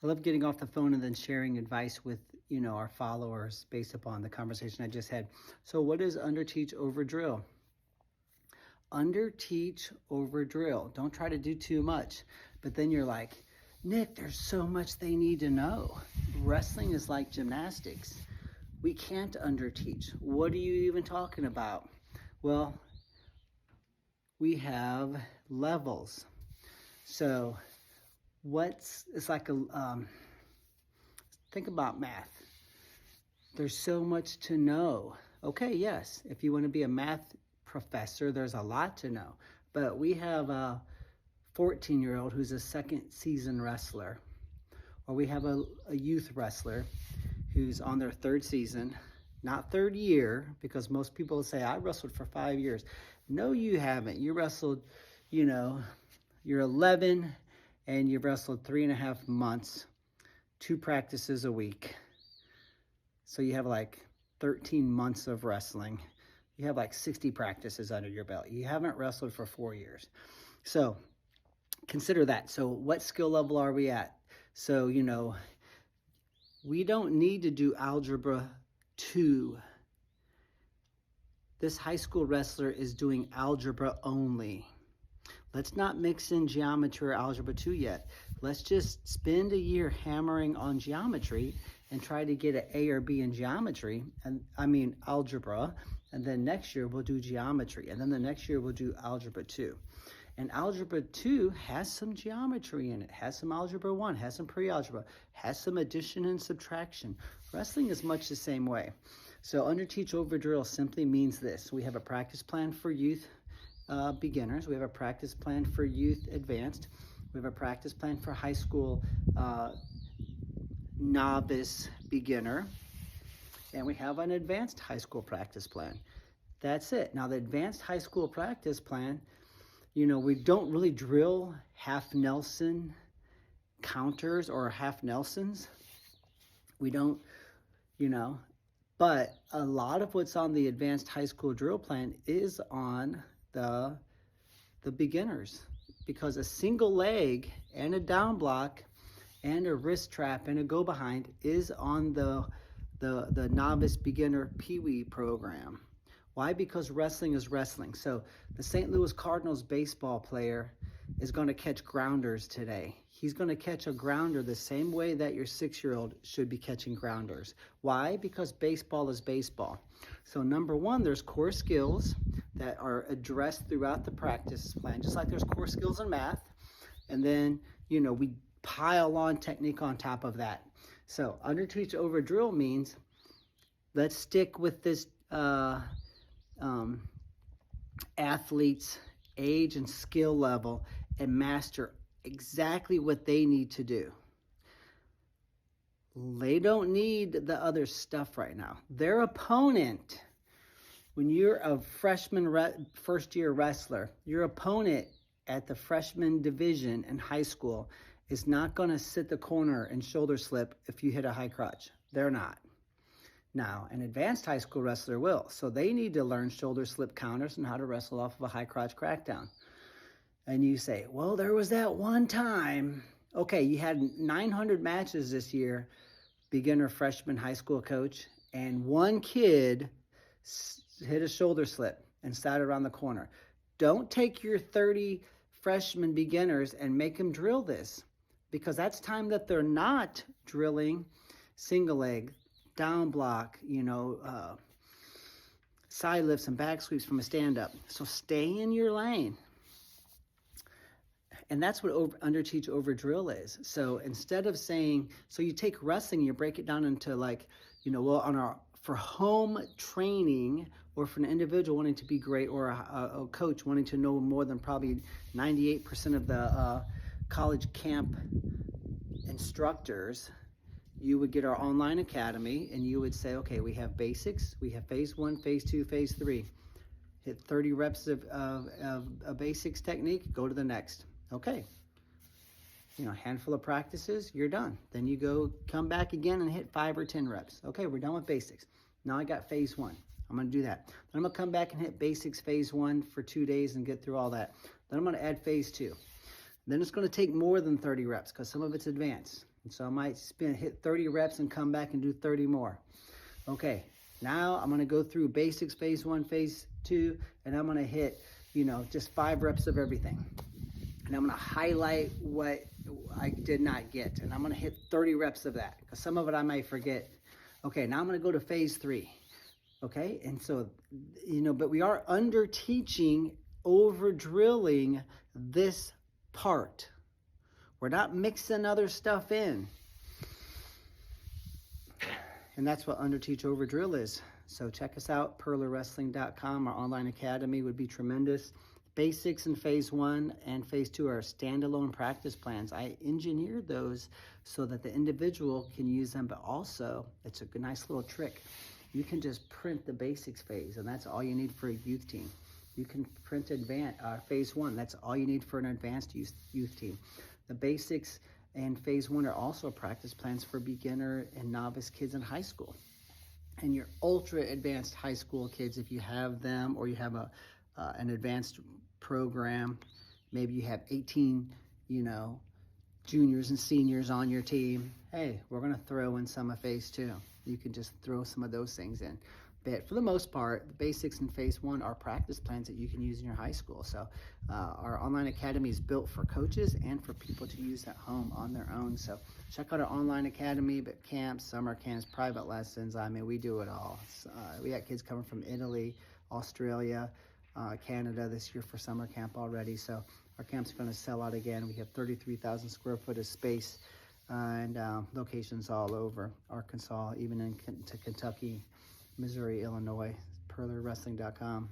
I love getting off the phone and then sharing advice with, our followers based upon the conversation I just had. So what is underteach over drill? Underteach over drill. Don't try to do too much. But then you're like, Nick, there's so much they need to know. Wrestling is like gymnastics. We can't underteach. What are you even talking about? Well, we have levels. So it's like think about math. There's so much to know. Okay, yes, if you want to be a math professor, there's a lot to know. But we have a 14-year-old who's a second season wrestler, or we have a youth wrestler who's on their third season, not third year, because most people say, I wrestled for 5 years. No, you haven't. You wrestled, you're 11 and you've wrestled 3.5 months, 2 practices a week. So you have like 13 months of wrestling. You have like 60 practices under your belt. You haven't wrestled for 4 years. So consider that. So what skill level are we at? So, we don't need to do Algebra 2. This high school wrestler is doing Algebra only. Let's not mix in geometry or Algebra 2 yet. Let's just spend a year hammering on geometry and try to get an A or B in geometry, algebra, and then next year we'll do geometry, and then the next year we'll do Algebra 2. And Algebra 2 has some geometry in it, has some Algebra 1, has some pre-algebra, has some addition and subtraction. Wrestling is much the same way. So underteach over drill simply means this. We have a practice plan for youth beginners. We have a practice plan for youth advanced. We have a practice plan for high school novice beginner. And we have an advanced high school practice plan. That's it. Now the advanced high school practice plan, we don't really drill half Nelson counters or half Nelsons. We don't, but a lot of what's on the advanced high school drill plan is on the beginners, because a single leg and a down block and a wrist trap and a go behind is on the novice beginner peewee program. Why? Because wrestling is wrestling. So the St. Louis Cardinals baseball player is going to catch grounders today. He's going to catch a grounder the same way that your 6-year-old should be catching grounders. Why? Because baseball is baseball. So number one, there's core skills that are addressed throughout the practice plan, just like there's core skills in math. And then, we pile on technique on top of that. So underteach over drill means let's stick with this athlete's age and skill level and master exactly what they need to do. They don't need the other stuff right now. Their opponent, when you're a freshman first-year wrestler, your opponent at the freshman division in high school is not going to sit the corner and shoulder slip if you hit a high crotch. They're not. Now, an advanced high school wrestler will. So they need to learn shoulder slip counters and how to wrestle off of a high crotch crackdown. And you say, well, there was that one time. Okay, you had 900 matches this year, beginner, freshman, high school coach, and one kid hit a shoulder slip and sat around the corner. Don't take your 30 freshman beginners and make them drill this, because that's time that they're not drilling single leg, down block, side lifts and back sweeps from a stand-up. So stay in your lane. And that's what underteach over drill is. So instead of saying, so you take wrestling, you break it down into for home training, or for an individual wanting to be great, or a coach wanting to know more than probably 98% of the college camp instructors, you would get our online academy and you would say, okay, we have basics, we have phase 1, phase 2, phase 3. Hit 30 reps of a basics technique, go to the next. Okay. Handful of practices, you're done. Then you come back again and hit 5 or 10 reps. Okay, we're done with basics. Now I got phase 1. I'm going to do that. Then I'm going to come back and hit basics phase 1 for 2 days and get through all that. Then I'm going to add phase 2. Then it's going to take more than 30 reps because some of it's advanced. And so I might hit 30 reps and come back and do 30 more. Okay, now I'm going to go through basics, phase 1, phase 2, and I'm going to hit, just 5 reps of everything. And I'm going to highlight what I did not get. And I'm going to hit 30 reps of that because some of it I might forget. Okay, now I'm going to go to phase 3. Okay, and so, but we are under teaching, over drilling this part. We're not mixing other stuff in. And that's what under teach, over drill is. So check us out, purlerwrestling.com. Our online academy would be tremendous. Basics in phase 1 and phase 2 are standalone practice plans. I engineered those so that the individual can use them, but also it's a nice little trick. You can just print the basics phase, and that's all you need for a youth team. You can print phase 1. That's all you need for an advanced youth team. The basics and phase 1 are also practice plans for beginner and novice kids in high school. And your ultra advanced high school kids, if you have them, or you have an advanced program, maybe you have 18, juniors and seniors on your team. Hey, we're going to throw in some of phase 2. You can just throw some of those things in. But for the most part, the basics in phase 1 are practice plans that you can use in your high school. So our online academy is built for coaches and for people to use at home on their own. So check out our online academy, but camps, summer camps, private lessons. I mean, we do it all. We got kids coming from Italy, Australia, Canada this year for summer camp already. So our camp's going to sell out again. We have 33,000 square foot of space and locations all over Arkansas, even into Kentucky, Missouri, Illinois. Purlerwrestling.com.